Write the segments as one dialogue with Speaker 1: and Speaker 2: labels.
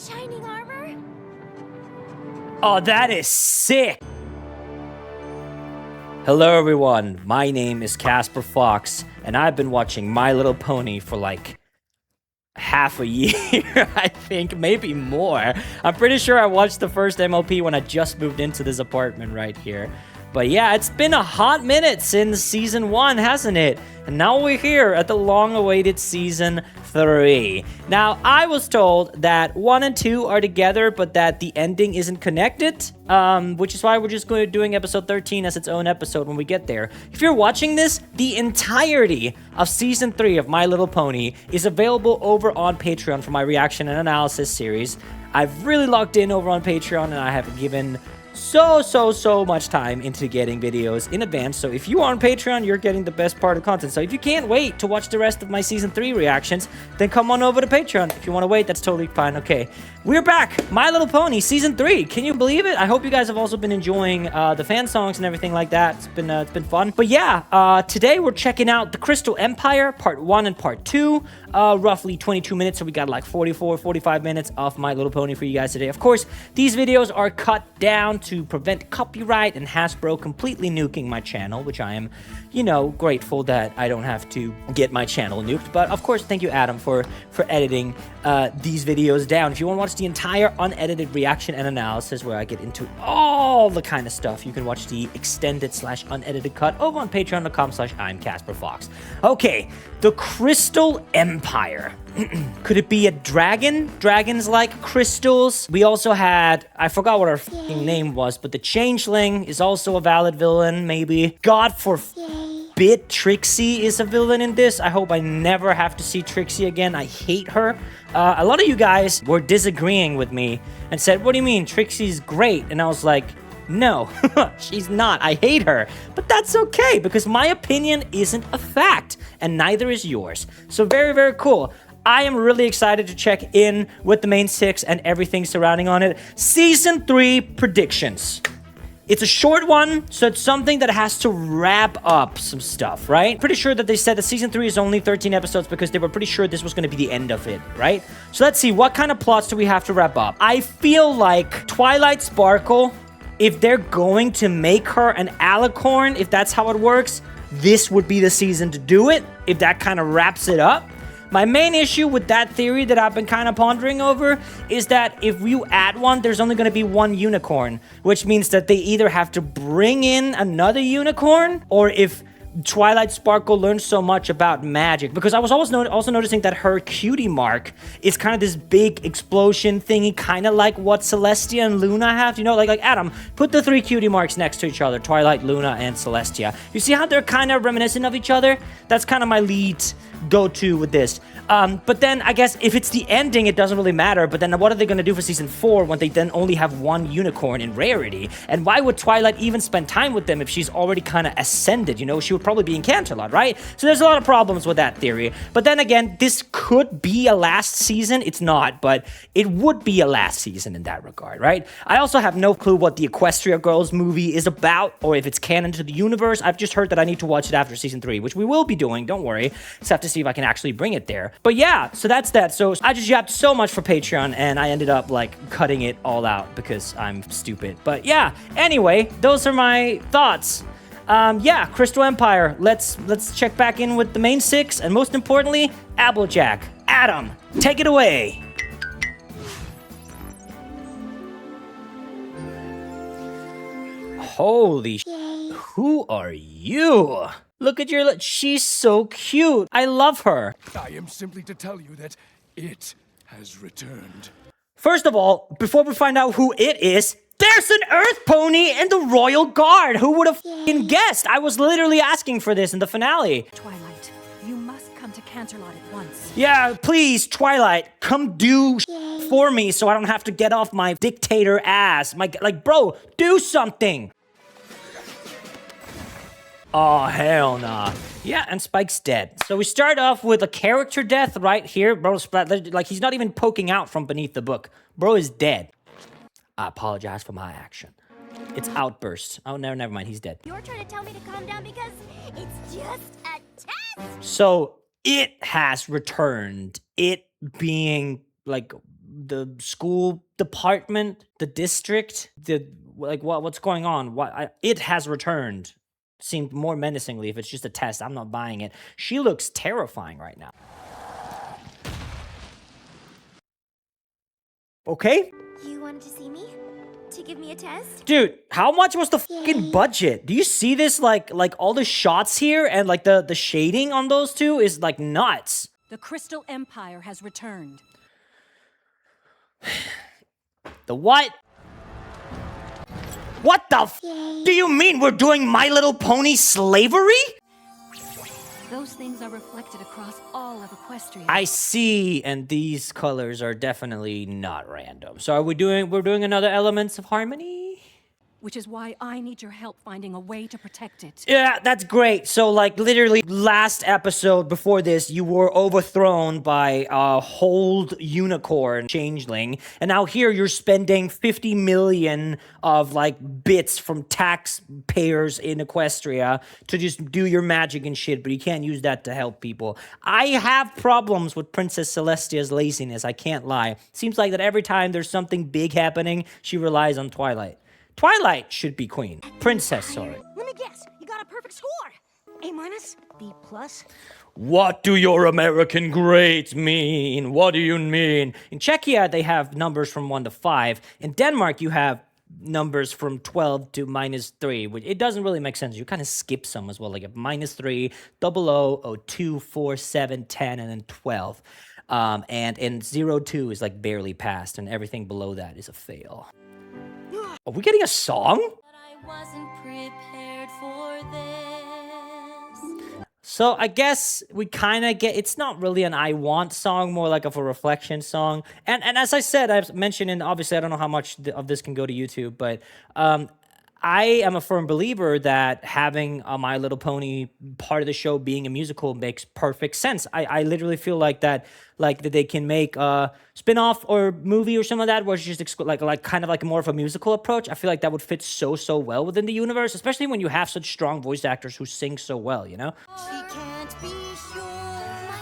Speaker 1: shining armor?
Speaker 2: Oh, that is sick! Hello everyone, my name is Casper Fox, and I've been watching My Little Pony for like half a year, I think, maybe more. I'm pretty sure I watched the first MLP when I just moved into this apartment right here. But yeah, it's been a hot minute since season 1, hasn't it? And now we're here at the long-awaited season 3. Now, I was told that 1 and 2 are together, but that the ending isn't connected, which is why we're just going to be doing episode 13 as its own episode when we get there. If you're watching this, the entirety of season 3 of My Little Pony is available over on Patreon for my reaction and analysis series. I've really logged in over on Patreon, and I have given so much time into getting videos in advance. So if you are on Patreon, you're getting the best part of the content. So if you can't wait to watch the rest of my season 3 reactions, then come on over to Patreon. If you want to wait, that's totally fine. Okay, we're back. My Little Pony season 3. Can you believe it? I hope you guys have also been enjoying the fan songs and everything like that. It's been fun. But yeah, today we're checking out the Crystal Empire part 1 and part 2. Roughly 22 minutes, so we got like 45 minutes of My Little Pony for you guys today. Of course, these videos are cut down to prevent copyright and Hasbro completely nuking my channel, which I am, you know, grateful that I don't have to get my channel nuked. But of course, thank you, Adam, for editing these videos down. If you want to watch the entire unedited reaction and analysis where I get into all the kind of stuff, you can watch the extended / unedited cut over on patreon.com/I'm Casper Fox. Okay, the Crystal Empire. Could it be a dragon? Dragons like crystals. We also had, I forgot what her name was, but the Changeling is also a valid villain, maybe. God forbid Trixie is a villain in this. I hope I never have to see Trixie again. I hate her. A lot of you guys were disagreeing with me and said, what do you mean? Trixie's great. And I was like, no, she's not. I hate her. But that's okay, because my opinion isn't a fact, and neither is yours. So very cool. I am really excited to check in with the main 6 and everything surrounding on it. Season 3 predictions. It's a short one, so it's something that has to wrap up some stuff, right? Pretty sure that they said that season 3 is only 13 episodes because they were pretty sure this was going to be the end of it, right? So let's see, what kind of plots do we have to wrap up? I feel like Twilight Sparkle, if they're going to make her an alicorn, if that's how it works, this would be the season to do it, if that kind of wraps it up. My main issue with that theory that I've been kind of pondering over is that if you add one, there's only going to be one unicorn, which means that they either have to bring in another unicorn, or if Twilight Sparkle learns so much about magic, because I was also noticing that her cutie mark is kind of this big explosion thingy, kind of like what Celestia and Luna have, you know, like Adam, put the 3 cutie marks next to each other, Twilight, Luna, and Celestia. You see how they're kind of reminiscent of each other? That's kind of my lead go-to with this. But then I guess if it's the ending, it doesn't really matter. But then what are they going to do for season 4 when they then only have 1 unicorn in rarity? And why would Twilight even spend time with them if she's already kind of ascended? You know, she would probably be in Canterlot, right? So there's a lot of problems with that theory. But then again, this could be a last season. It's not, but it would be a last season in that regard, right? I also have no clue what the Equestria Girls movie is about, or if it's canon to the universe. I've just heard that I need to watch it after season 3, which we will be doing. Don't worry. Just have to see if I can actually bring it there. But yeah, so that's that. So I just yapped so much for Patreon, and I ended up like cutting it all out because I'm stupid. But yeah, anyway, those are my thoughts. Yeah, Crystal Empire. Let's check back in with the main 6, and most importantly, Applejack. Adam, take it away. Holy who are you? Look at your she's so cute. I love her.
Speaker 3: I am simply to tell you that it has returned.
Speaker 2: First of all, before we find out who it is, there's an Earth Pony in the Royal Guard. Who would have guessed? I was literally asking for this in the finale.
Speaker 1: Twilight, you must come to Canterlot at once.
Speaker 2: Yeah, please, Twilight, come do for me so I don't have to get off my dictator ass. Like, bro, do something. Oh, hell nah. Yeah, and Spike's dead. So we start off with a character death right here. Bro, like, he's not even poking out from beneath the book. Bro is dead. I apologize for my action. It's outbursts. Oh, no, never mind. He's dead.
Speaker 1: You're trying to tell me to calm down because it's just a test.
Speaker 2: So it has returned. It being, like, the school department, the district, what's going on? It has returned. Seemed more menacingly. If it's just a test, I'm not buying it. She looks terrifying right now. Okay?
Speaker 1: You wanted to see me? To give me a test?
Speaker 2: Dude, how much was the fucking budget? Do you see this? Like all the shots here and like the shading on those two is like nuts.
Speaker 4: The Crystal Empire has returned.
Speaker 2: The what? What the f do you mean we're doing My Little Pony slavery?
Speaker 4: Those things are reflected across all of Equestria.
Speaker 2: I see, and these colors are definitely not random. So we're doing another Elements of Harmony?
Speaker 4: Which is why I need your help finding a way to protect it.
Speaker 2: Yeah, that's great. So, like, literally last episode before this, you were overthrown by a hold unicorn changeling. And now here you're spending 50 million of, like, bits from taxpayers in Equestria to just do your magic and shit, but you can't use that to help people. I have problems with Princess Celestia's laziness, I can't lie. Seems like that every time there's something big happening, she relies on Twilight. Twilight should be queen. Princess, sorry.
Speaker 5: Let me guess. You got a perfect score. A minus, B plus.
Speaker 2: What do your American grades mean? What do you mean? In Czechia, they have numbers from 1 to 5. In Denmark, you have numbers from 12 to -3, which it doesn't really make sense. You kind of skip some as well, like -3, 00, 02, 4, 7, 10, and then 12. And 02 is like barely passed, and everything below that is a fail. Are we getting a song?
Speaker 1: I wasn't prepared for this.
Speaker 2: So I guess we kind of get, it's not really an I want song, more like of a reflection song. And as I said, I've mentioned, and obviously I don't know how much of this can go to YouTube, but I am a firm believer that having a My Little Pony part of the show being a musical makes perfect sense. I literally feel like that they can make a spin-off or movie or some of that where it's just like kind of like more of a musical approach. I feel like that would fit so well within the universe, especially when you have such strong voice actors who sing so well, you know?
Speaker 1: She can't be sure.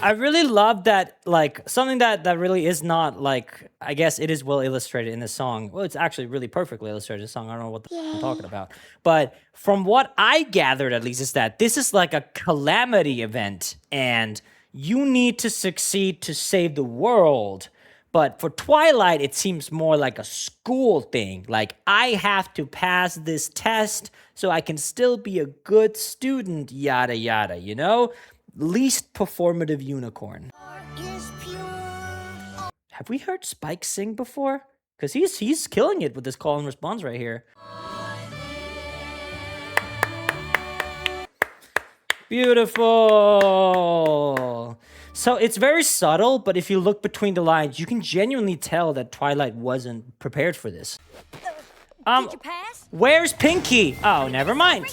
Speaker 2: I really love that, like, something that really is not, like, I guess it is well illustrated in the song. Well, it's actually really perfectly illustrated in the song. I don't know what I'm talking about. But from what I gathered, at least, is that this is like a calamity event, and you need to succeed to save the world. But for Twilight, it seems more like a school thing. Like, I have to pass this test so I can still be a good student, yada yada, you know? Least performative unicorn.
Speaker 1: Is pure.
Speaker 2: Have we heard Spike sing before? Because he's killing it with this call and response right here. Beautiful. So it's very subtle, but if you look between the lines, you can genuinely tell that Twilight wasn't prepared for this.
Speaker 5: Did you pass?
Speaker 2: Where's Pinky? Oh, never mind.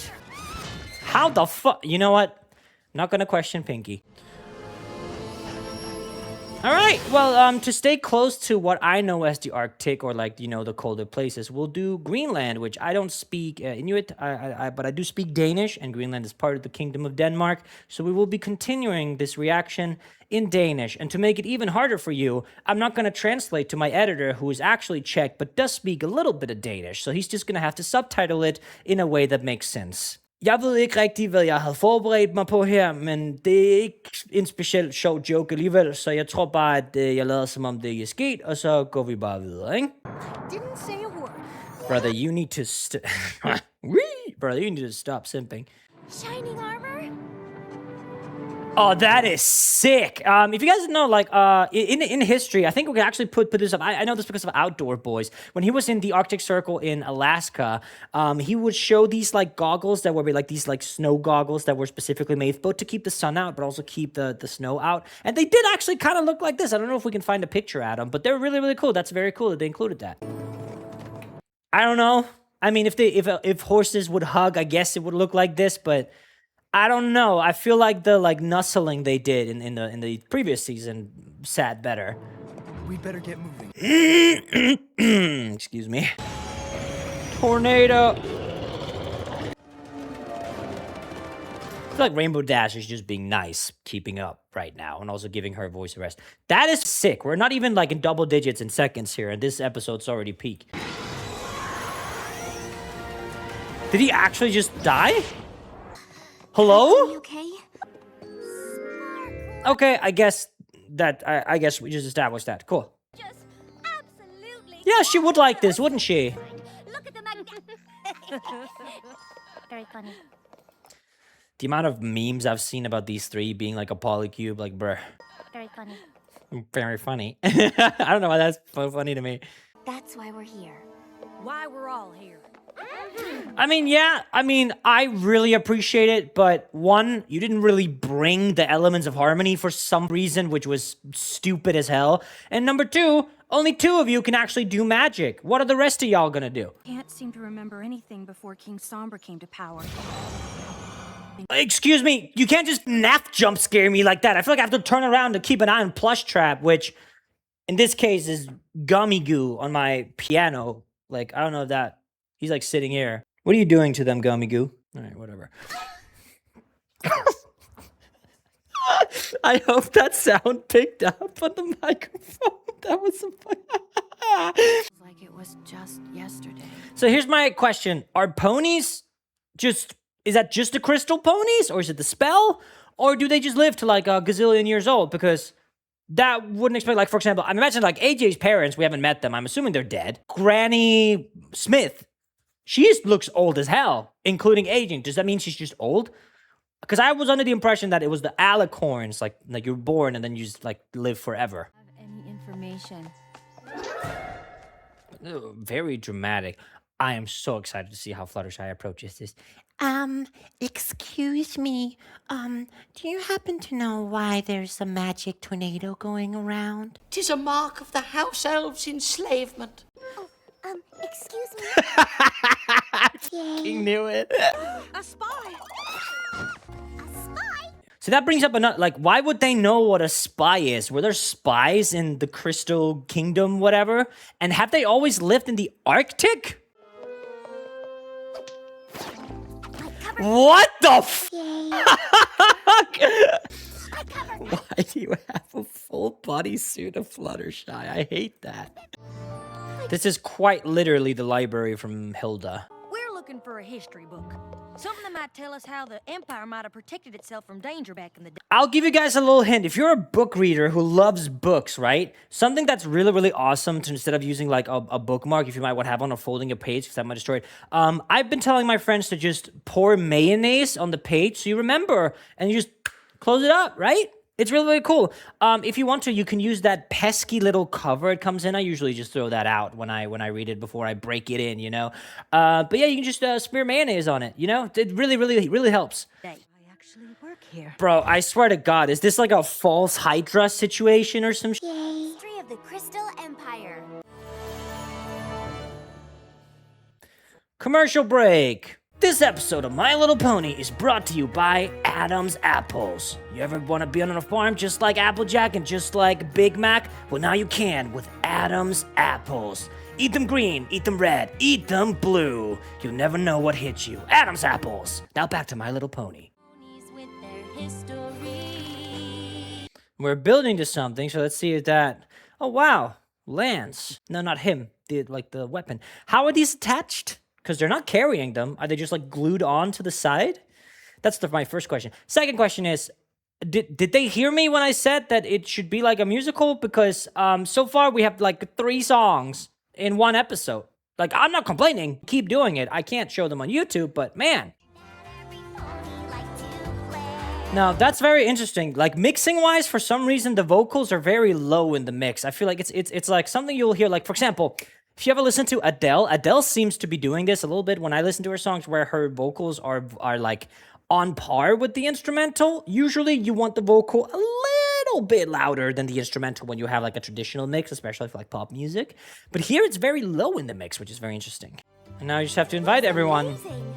Speaker 2: How the fuck? You know what? Not gonna question Pinky. All right, well, to stay close to what I know as the Arctic, or like, you know, the colder places, we'll do Greenland, which I don't speak Inuit, but I do speak Danish, and Greenland is part of the Kingdom of Denmark, so we will be continuing this reaction in Danish. And to make it even harder for you, I'm not going to translate to my editor, who is actually Czech, but does speak a little bit of Danish, so he's just going to have to subtitle it in a way that makes sense. Jeg ved ikke rigtig, hvad jeg havde forberedt mig på her, men det er ikke en specielt sjov joke alligevel, så jeg tror bare, at jeg lader som om det ikke er sket, og så går vi bare videre, ikke?
Speaker 5: Didn't say a word.
Speaker 2: Brother, you need to Brother, you need to stop simping.
Speaker 1: Shining armor?
Speaker 2: Oh, that is sick. If you guys know, like, in history, I think we can actually put this up. I know this because of Outdoor Boys. When he was in the Arctic Circle in Alaska, he would show these, like, goggles that were like these, like, snow goggles that were specifically made both to keep the sun out, but also keep the snow out. And they did actually kind of look like this. I don't know if we can find a picture at them, but they're really, really cool. That's very cool that they included that. I don't know. I mean, if horses would hug, I guess it would look like this, but I don't know. I feel like the nuzzling they did in the previous season sat better.
Speaker 3: We'd better get moving.
Speaker 2: Excuse me. Tornado. feel like Rainbow Dash is just being nice, keeping up right now, and also giving her voice a rest. That is sick. We're not even like in double digits in seconds here, and this episode's already peak. Did he actually just die? Hello?
Speaker 1: You okay?
Speaker 2: Okay, I guess we just established that. Cool.
Speaker 1: Just absolutely.
Speaker 2: Yeah, she would like this, wouldn't she?
Speaker 1: Look at the Very funny.
Speaker 2: The amount of memes I've seen about these three being like a polycube, like, bruh,
Speaker 1: Very funny.
Speaker 2: very funny. I don't know why that's so funny to me.
Speaker 1: That's why we're here.
Speaker 5: Why we're all here.
Speaker 2: I mean, yeah, I really appreciate it, but one, you didn't really bring the elements of harmony for some reason, which was stupid as hell. And number two, only two of you can actually do magic. What are the rest of y'all gonna do?
Speaker 4: Can't seem to remember anything before King Sombra came to power.
Speaker 2: Excuse me, you can't just nap jump scare me like that. I feel like I have to turn around to keep an eye on Plush Trap, which in this case is Gummy Goo on my piano. Like, I don't know if that. He's like sitting here. What are you doing to them, Gummy Goo? All right, whatever. I hope that sound picked up on the microphone. That was so funny.
Speaker 4: Like it was just yesterday.
Speaker 2: So here's my question. Are ponies just... Is that just the crystal ponies? Or is it the spell? Or do they just live to like a gazillion years old? Because that wouldn't explain... Like, for example, I'm imagining like AJ's parents. We haven't met them. I'm assuming they're dead. Granny Smith. She looks old as hell, including aging. Does that mean she's just old? Because I was under the impression that it was the alicorns, like you're born and then you just like live forever.
Speaker 4: Have any information?
Speaker 2: Very dramatic. I am so excited to see how Fluttershy approaches this.
Speaker 6: Excuse me. Do you happen to know why there's a magic tornado going around?
Speaker 7: 'Tis a mark of the house elves' enslavement.
Speaker 1: Excuse me.
Speaker 2: He knew it.
Speaker 5: A spy.
Speaker 2: So that brings up another, like, why would they know what a spy is? Were there spies in the Crystal Kingdom, whatever? And have they always lived in the Arctic? What the fuck? Why do you have a full bodysuit of Fluttershy? I hate that. This is quite literally the library from Hilda.
Speaker 5: We're looking for a history book. Something that might tell us how the Empire might have protected itself from danger back in the day.
Speaker 2: I'll give you guys a little hint. If you're a book reader who loves books, right? Something that's really, really awesome to, instead of using like a bookmark, if you might want to have on or folding a page, because that might destroy it. I've been telling my friends to just pour mayonnaise on the page so you remember, and you just close it up, right? It's really, really cool. If you want to, you can use that pesky little cover it comes in. I usually just throw that out when I read it before I break it in, you know? But yeah, you can just smear mayonnaise on it, you know? It really, really, really helps.
Speaker 5: I actually work here.
Speaker 2: Bro, I swear to God, is this like a false Hydra situation or some shit?
Speaker 1: History of the Crystal Empire.
Speaker 2: Commercial break. This episode of My Little Pony is brought to you by Adam's Apples. You ever want to be on a farm just like Applejack and just like Big Mac? Well, now you can with Adam's Apples. Eat them green, eat them red, eat them blue. You'll never know what hits you. Adam's Apples. Now back to My Little Pony.
Speaker 1: With their history.
Speaker 2: We're building to something, so let's see if that... Oh, wow. Lance. No, not him. The weapon. How are these attached? Because they're not carrying them. Are they just like glued on to the side? That's my first question. Second question is, did they hear me when I said that it should be like a musical? Because so far we have like 3 songs in one episode. Like, I'm not complaining. Keep doing it. I can't show them on YouTube, but man. Now, that's very interesting. Like, mixing-wise, for some reason, the vocals are very low in the mix. I feel like it's like something you'll hear, like, for example... If you ever listen to Adele seems to be doing this a little bit when I listen to her songs where her vocals are like on par with the instrumental. Usually you want the vocal a little bit louder than the instrumental when you have like a traditional mix, especially for like pop music. But here it's very low in the mix, which is very interesting. And now you just have to invite everyone.
Speaker 1: Amazing.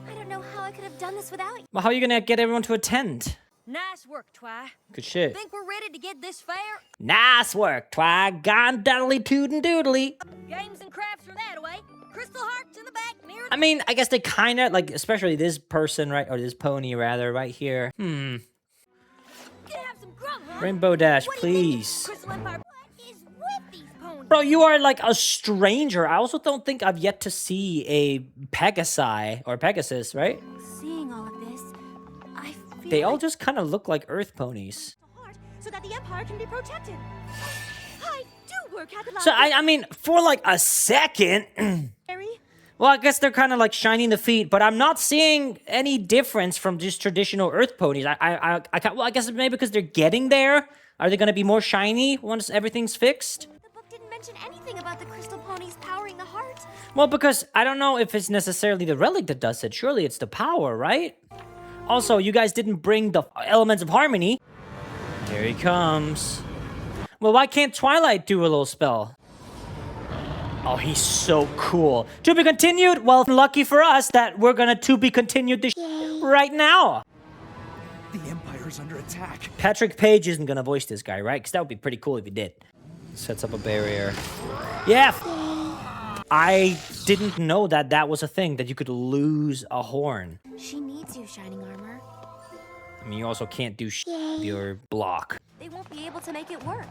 Speaker 1: I don't know how I could have done this without you.
Speaker 2: Well, how are you gonna get everyone to attend?
Speaker 5: Nice work, Twy.
Speaker 2: Good shit.
Speaker 5: Think we're ready to get this fair?
Speaker 2: Nice work, Twy. Gone doodly tootin' doodly.
Speaker 5: Games and crafts are that way. crystal hearts in the back near
Speaker 2: I mean, I guess they kind of, like, especially this person, right? Or this pony, rather, right here.
Speaker 5: Can have some grub, huh?
Speaker 2: Rainbow Dash,
Speaker 5: What do you think,
Speaker 2: please.
Speaker 5: Crystal Empire, what is with these ponies?
Speaker 2: Bro, you are like a stranger. I also don't think I've yet to see a Pegasi or Pegasus, right?
Speaker 1: Seeing all of this, I feel
Speaker 2: They all
Speaker 1: like
Speaker 2: just kind of look like Earth ponies.
Speaker 1: the heart so that the Empire can be protected. I do work at the
Speaker 2: So, I mean, for like a second,
Speaker 1: library.
Speaker 2: well, I guess they're kind of like shining the feet, but I'm not seeing any difference from just traditional Earth ponies. Well, I guess maybe because they're getting there. Are they going to be more shiny once everything's fixed?
Speaker 1: The book didn't mention anything about the crystal ponies powering the heart.
Speaker 2: Well, because I don't know if it's necessarily the relic that does it. Surely it's the power, right? Also, you guys didn't bring the elements of harmony. Here he comes. Well, why can't Twilight do a little spell? Oh, he's so cool. To be continued? Well, lucky for us that we're gonna to be continued this right now.
Speaker 3: The Empire's under attack.
Speaker 2: Patrick Page isn't gonna voice this guy, right? Because that would be pretty cool if he did. Sets up a barrier. Yeah. I didn't know that that was a thing, that you could lose a horn.
Speaker 1: She needs you, Shining Armor.
Speaker 2: I mean, you also can't do with your block.
Speaker 1: They won't be able to make it work.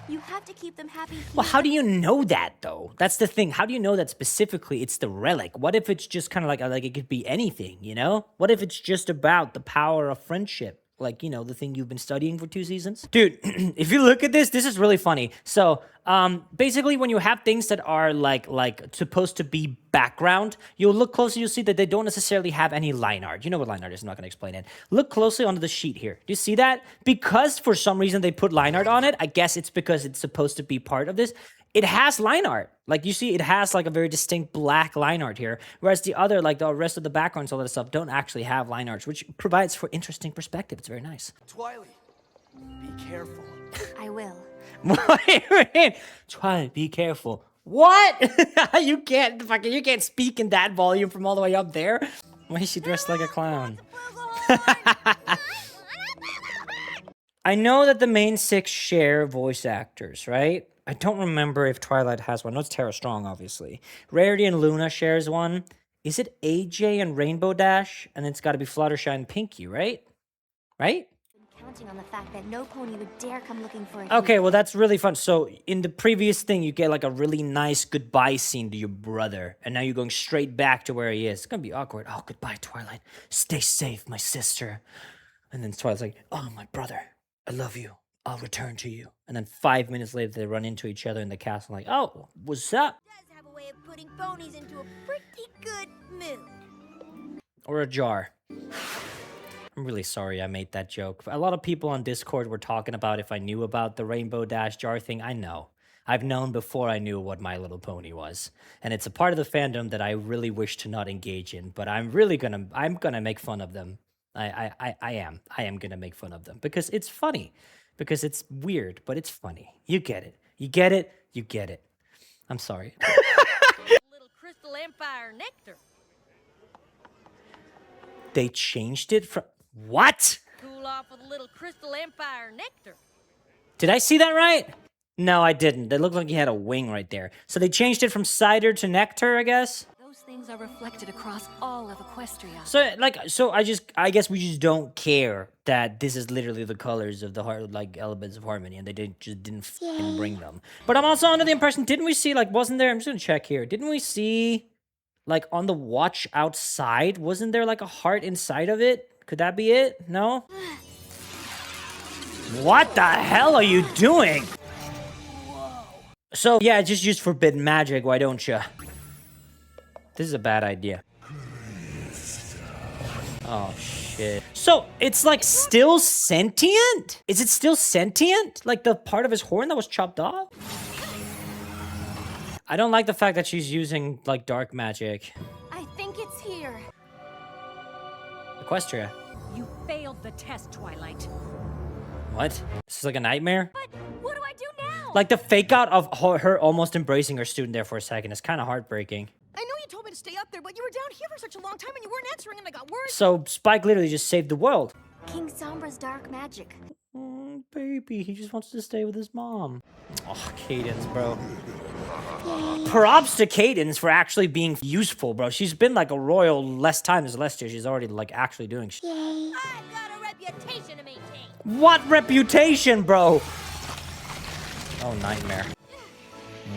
Speaker 1: You have to keep them happy.
Speaker 2: Well, how do you know that, though? That's the thing. How do you know that specifically it's the relic? What if it's just kind of like it could be anything, you know? What if it's just about the power of friendship? Like, you know, the thing you've been studying for 2 seasons? Dude, if you look at this is really funny. So, basically, when you have things that are like supposed to be background, you'll look closely, you'll see that they don't necessarily have any line art. You know what line art is, I'm not going to explain it. Look closely onto the sheet here. Do you see that? Because for some reason they put line art on it, I guess it's because it's supposed to be part of this. It has line art. Like, you see, it has like a very distinct black line art here, whereas the other, like the rest of the backgrounds, all that stuff, don't actually have line arts, which provides for interesting perspective. It's very nice.
Speaker 3: Twilight, be careful.
Speaker 1: I will.
Speaker 2: Wait, Twilight, be careful. What? you can't speak in that volume from all the way up there. Why is she dressed like a clown? I know that the main 6 share voice actors, right? I don't remember if Twilight has one. No, it's Tara Strong, obviously. Rarity and Luna shares one. Is it AJ and Rainbow Dash? And it's got to be Fluttershy and Pinky, right? Right?
Speaker 1: Counting on the fact that no pony would dare come looking for it.
Speaker 2: Okay, well, that's really fun. So, in the previous thing, you get like a really nice goodbye scene to your brother. And now you're going straight back to where he is. It's going to be awkward. Oh, goodbye, Twilight. Stay safe, my sister. And then Twilight's like, oh, my brother, I love you. I'll return to you. And then 5 minutes later, they run into each other in the castle like, oh, what's up?
Speaker 5: does have a way of putting ponies into a pretty good mood.
Speaker 2: Or a jar. I'm really sorry I made that joke. A lot of people on Discord were talking about if I knew about the Rainbow Dash jar thing. I know. I've known before I knew what My Little Pony was. And it's a part of the fandom that I really wish to not engage in. But I'm gonna make fun of them. I am gonna make fun of them. Because it's funny. Because it's weird, but it's funny. You get it. You get it. You get it. I'm sorry.
Speaker 5: Little Crystal Empire nectar.
Speaker 2: They changed it from... What?
Speaker 5: Cool off with a little Crystal Empire nectar.
Speaker 2: Did I see that right? No, I didn't. It looked like he had a wing right there. So they changed it from cider to nectar, I guess?
Speaker 4: Those things are reflected across all of Equestria.
Speaker 2: So I guess we just don't care that this is literally the colors of the heart, like elements of harmony, and they didn't fucking bring them. But I'm also under the impression, didn't we see, like, wasn't there, I'm just gonna check here, didn't we see, like, on the watch outside, wasn't there, like, a heart inside of it? Could that be it? No? What the hell are you doing? So, yeah, just use forbidden magic, why don't you? This is a bad idea. Oh, shit. So, it's, like, still sentient? Is it still sentient? Like, the part of his horn that was chopped off? I don't like the fact that she's using, like, dark magic.
Speaker 1: I think it's here.
Speaker 2: Equestria.
Speaker 4: You failed the test, Twilight.
Speaker 2: What? This is like a nightmare?
Speaker 1: But what do I do now?
Speaker 2: Like, the fake out of her almost embracing her student there for a second is kind of heartbreaking.
Speaker 8: I know you told me to stay up there, but you were down here for such a long time and you weren't answering and I got worried.
Speaker 2: So, Spike literally just saved the world.
Speaker 1: King Sombra's dark magic.
Speaker 2: Oh, baby, he just wants to stay with his mom. Oh, Cadence, bro. Props to Cadence for actually being useful, bro. She's been like a royal less time as Celestia. She's already like actually doing shit.
Speaker 5: I've got a reputation to maintain.
Speaker 2: What reputation, bro? Oh, nightmare.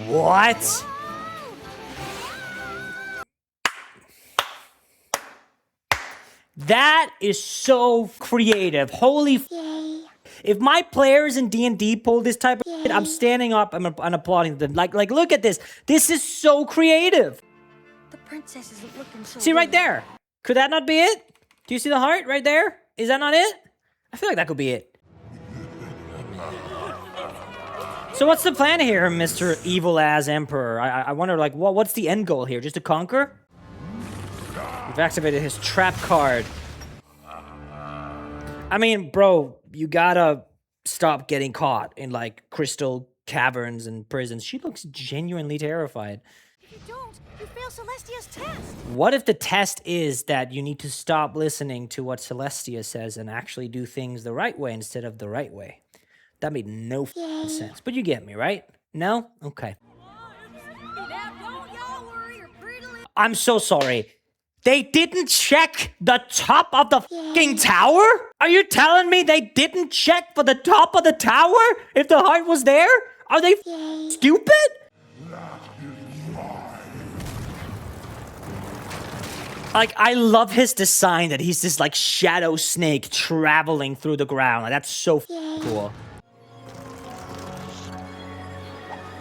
Speaker 2: What? That is so creative. Holy f. If my players in D&D pull this type of shit, I'm standing up and applauding them. Like, look at this. This is so creative.
Speaker 5: The princess isn't looking so
Speaker 2: See right
Speaker 5: good.
Speaker 2: there. Could that not be it? Do you see the heart right there? Is that not it? I feel like that could be it. So what's the plan here, Mr. Evil-Ass Emperor? I wonder, like, what's the end goal here? Just to conquer? We've activated his trap card. I mean, bro, you gotta stop getting caught in, like, crystal caverns and prisons. She looks genuinely terrified.
Speaker 8: If you don't, you fail Celestia's test.
Speaker 2: What if the test is that you need to stop listening to what Celestia says and actually do things the right way instead of the right way? That made no f***ing sense. But you get me, right? No? Okay.
Speaker 5: Now don't y'all worry, your pretty little
Speaker 2: I'm so sorry. They didn't check the top of the fucking tower? Are you telling me they didn't check for the top of the tower if the heart was there? Are they stupid? Like, I love his design that he's this, like, shadow snake traveling through the ground. Like, that's so cool.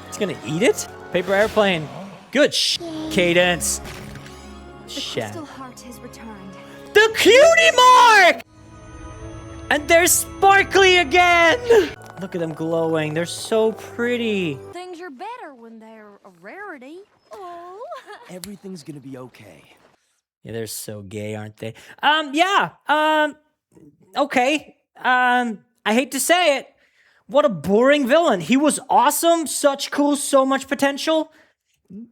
Speaker 2: He's gonna eat it? Paper airplane. Good Cadence.
Speaker 4: Crystal heart has returned.
Speaker 2: The cutie mark! And they're sparkly again! Look at them glowing. They're so pretty.
Speaker 5: things are better when they're a rarity. Oh.
Speaker 9: Everything's gonna be okay.
Speaker 2: Yeah, they're so gay, aren't they? Okay. I hate to say it. What a boring villain. He was awesome, such cool, so much potential.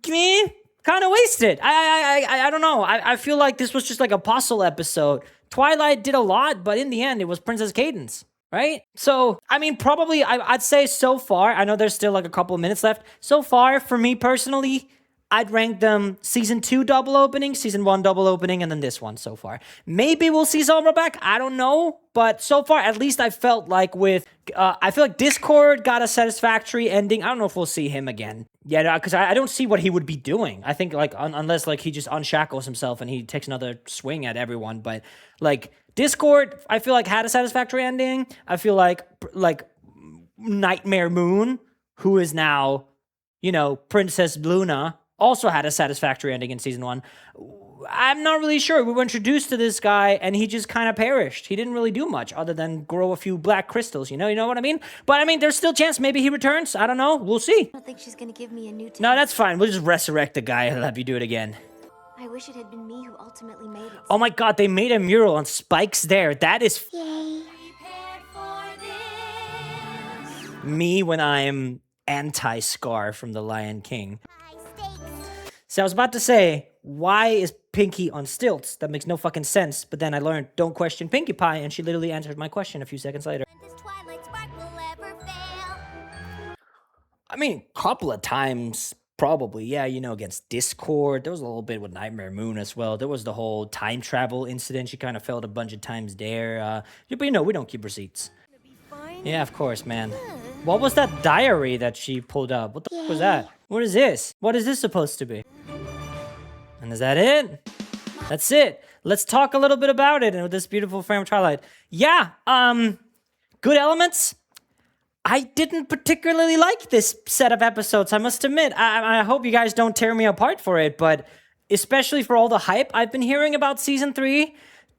Speaker 2: Kind of wasted. I don't know. I feel like this was just like a puzzle episode. Twilight did a lot, but in the end, it was Princess Cadence, right? So, I mean, probably, I'd say so far, I know there's still like a couple of minutes left. So far, for me personally, I'd rank them Season 2 double opening, Season 1 double opening, and then this one so far. Maybe we'll see Zelma back. I don't know. But so far, at least I felt like with... I feel like Discord got a satisfactory ending. I don't know if we'll see him again. Yeah, because I don't see what he would be doing. I think, like, unless, like, he just unshackles himself and he takes another swing at everyone. But, like, Discord, I feel like had a satisfactory ending. I feel like Nightmare Moon, who is now, you know, Princess Luna, also had a satisfactory ending in Season 1. I'm not really sure. We were introduced to this guy, and he just kind of perished. He didn't really do much other than grow a few black crystals, you know what I mean? But, I mean, there's still a chance maybe he returns. I don't know. We'll see.
Speaker 4: I don't think she's gonna give me a new test.
Speaker 2: No, that's fine. We'll just resurrect the guy and have you do it again.
Speaker 4: I wish it had been me who ultimately made it.
Speaker 2: Oh my god, they made a mural on Spike's there. That is me when I'm anti-Scar from The Lion King. So I was about to say, why is Pinkie on stilts? That makes no fucking sense. But then I learned, don't question Pinkie Pie, and she literally answered my question a few seconds later. I mean, a couple of times, probably. Yeah, you know, against Discord. There was a little bit with Nightmare Moon as well. There was the whole time travel incident. She kind of failed a bunch of times there. But you know, we don't keep receipts. Yeah, of course, man. What was that diary that she pulled up? What the fuck was that? What is this? What is this supposed to be? And is that it? That's it. Let's talk a little bit about it and with this beautiful frame of Twilight. Yeah, good elements. I didn't particularly like this set of episodes, I must admit. I hope you guys don't tear me apart for it, but especially for all the hype I've been hearing about Season 3,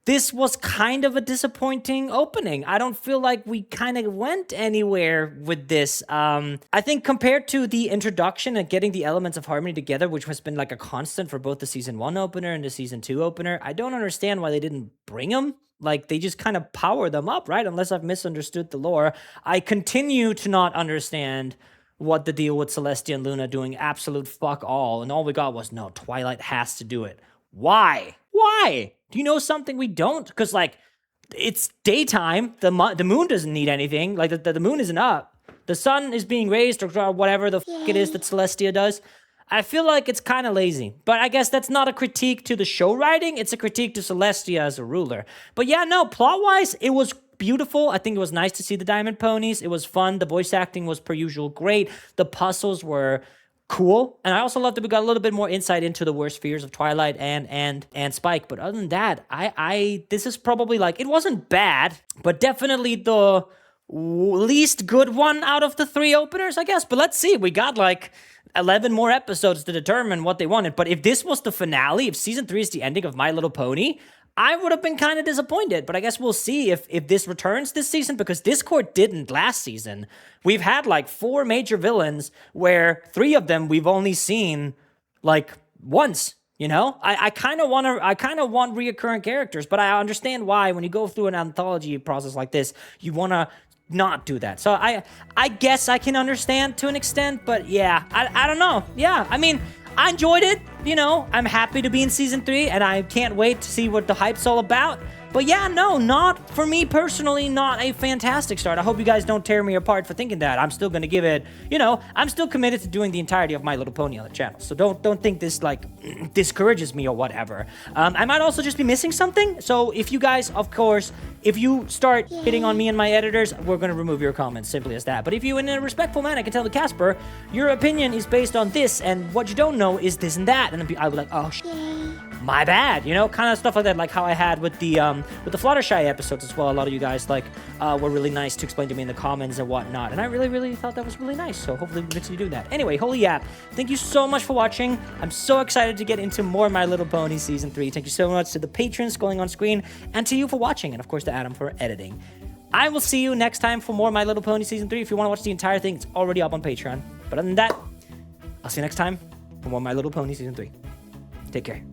Speaker 2: this was kind of a disappointing opening. I don't feel like we kind of went anywhere with this. I think compared to the introduction and getting the elements of harmony together, which has been like a constant for both the Season 1 opener and the Season 2 opener, I don't understand why they didn't bring them. Like, they just kind of power them up, right? Unless I've misunderstood the lore. I continue to not understand what the deal with Celestia and Luna doing absolute fuck all. And all we got was, no, Twilight has to do it. Why? Why? Do you know something we don't? Because, like, it's daytime. The moon doesn't need anything. Like, the moon isn't up. the sun is being raised or whatever the fuck it is that Celestia does. I feel like it's kind of lazy, but I guess that's not a critique to the show writing. It's a critique to Celestia as a ruler. But yeah, no, plot-wise, it was beautiful. I think it was nice to see the Diamond Ponies. It was fun. The voice acting was per usual great. The puzzles were cool. And I also love that we got a little bit more insight into the worst fears of Twilight and Spike. But other than that, this is probably like, it wasn't bad, but definitely the least good one out of the 3 openers, I guess. But let's see. We got like 11 more episodes to determine what they wanted. But if this was the finale, if season 3 is the ending of My Little Pony, I would have been kind of disappointed, but I guess we'll see if this returns this season, because Discord didn't last season. We've had like 4 major villains where 3 of them we've only seen like once, you know? I kind of want reoccurring characters, but I understand why when you go through an anthology process like this, you want to not do that. So I guess I can understand to an extent, but yeah, I don't know. Yeah, I mean, I enjoyed it, you know, I'm happy to be in season 3, and I can't wait to see what the hype's all about. But yeah, no, not for me personally, not a fantastic start. I hope you guys don't tear me apart for thinking that. I'm still gonna give it, you know, I'm still committed to doing the entirety of My Little Pony on the channel. So don't think this like discourages me or whatever. I might also just be missing something. So if you guys, of course, if you start hitting on me and my editors, we're gonna remove your comments, simply as that. But if you, in a respectful manner, can tell the Casper, your opinion is based on this, and what you don't know is this and that, and I'll be like, oh, my bad, you know, kind of stuff like that, like how I had with the Fluttershy episodes as well. A lot of you guys like were really nice to explain to me in the comments and whatnot, and I really thought that was really nice. So hopefully we continue to do that. Anyway, holy yap! Thank you so much for watching. I'm so excited to get into more My Little Pony season 3. Thank you so much to the patrons going on screen, and to you for watching, and of course to Adam for editing. I will see you next time for more My Little Pony season 3. If you want to watch the entire thing, it's already up on Patreon. But other than that, I'll see you next time for more My Little Pony season 3. Take care.